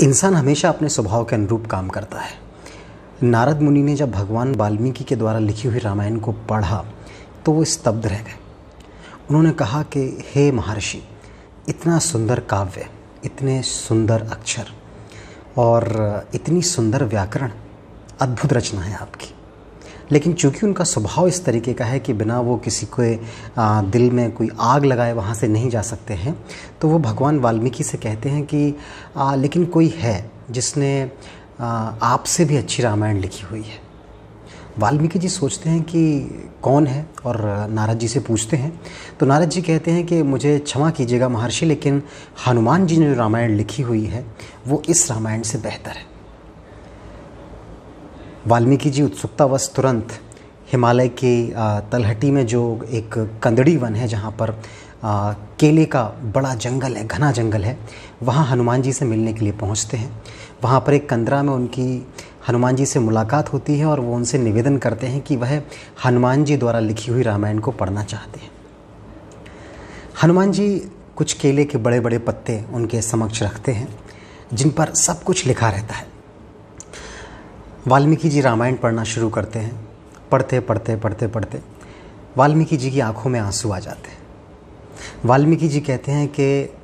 इंसान हमेशा अपने स्वभाव के अनुरूप काम करता है। नारद मुनि ने जब भगवान वाल्मीकि के द्वारा लिखी हुई रामायण को पढ़ा तो वो स्तब्ध रह गए। उन्होंने कहा कि हे महर्षि, इतना सुंदर काव्य, इतने सुंदर अक्षर और इतनी सुंदर व्याकरण, अद्भुत रचना है आपकी। लेकिन चूंकि उनका स्वभाव इस तरीके का है कि बिना वो किसी के दिल में कोई आग लगाए वहाँ से नहीं जा सकते हैं, तो वो भगवान वाल्मीकि से कहते हैं कि लेकिन कोई है जिसने आपसे भी अच्छी रामायण लिखी हुई है। वाल्मीकि जी सोचते हैं कि कौन है और नारद जी से पूछते हैं। तो नारद जी कहते हैं कि मुझे क्षमा कीजिएगा महर्षि, लेकिन हनुमान जी ने जो रामायण लिखी हुई है वो इस रामायण से बेहतर है। वाल्मीकि जी उत्सुकतावश तुरंत हिमालय की तलहटी में जो एक कंदड़ी वन है, जहाँ पर केले का बड़ा जंगल है, घना जंगल है, वहाँ हनुमान जी से मिलने के लिए पहुँचते हैं। वहाँ पर एक कंदरा में उनकी हनुमान जी से मुलाकात होती है और वो उनसे निवेदन करते हैं कि वह हनुमान जी द्वारा लिखी हुई रामायण को पढ़ना चाहते हैं। हनुमान जी कुछ केले के बड़े बड़े पत्ते उनके समक्ष रखते हैं जिन पर सब कुछ लिखा रहता है। वाल्मीकि जी रामायण पढ़ना शुरू करते हैं। पढ़ते पढ़ते पढ़ते पढ़ते वाल्मीकि जी की आंखों में आंसू आ जाते हैं। वाल्मीकि जी कहते हैं कि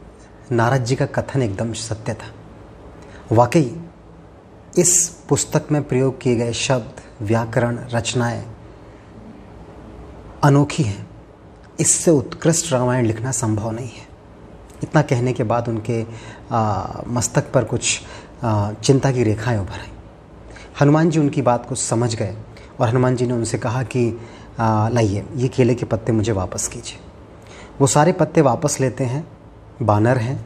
नारद जी का कथन एकदम सत्य था। वाकई इस पुस्तक में प्रयोग किए गए शब्द, व्याकरण, रचनाएं अनोखी हैं। इससे उत्कृष्ट रामायण लिखना संभव नहीं है। इतना कहने के बाद उनके मस्तक पर कुछ चिंता की रेखाएं उभर आईं। हनुमान जी उनकी बात को समझ गए और हनुमान जी ने उनसे कहा कि लाइए, ये केले के पत्ते मुझे वापस कीजिए। वो सारे पत्ते वापस लेते हैं। बानर हैं,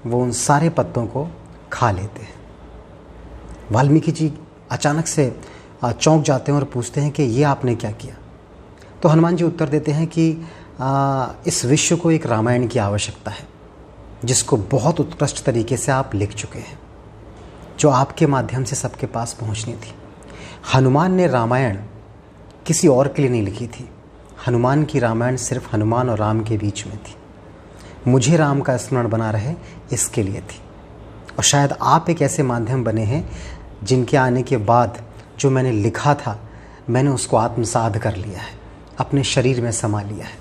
वो उन सारे पत्तों को खा लेते हैं। वाल्मीकि जी अचानक से चौंक जाते हैं और पूछते हैं कि ये आपने क्या किया। तो हनुमान जी उत्तर देते हैं कि इस विश्व को एक रामायण की आवश्यकता है जिसको बहुत उत्कृष्ट तरीके से आप लिख चुके हैं, जो आपके माध्यम से सबके पास पहुंचनी थी। हनुमान ने रामायण किसी और के लिए नहीं लिखी थी। हनुमान की रामायण सिर्फ हनुमान और राम के बीच में थी। मुझे राम का स्मरण बना रहे, इसके लिए थी। और शायद आप एक ऐसे माध्यम बने हैं जिनके आने के बाद जो मैंने लिखा था, मैंने उसको आत्मसात कर लिया है, अपने शरीर में समा लिया है।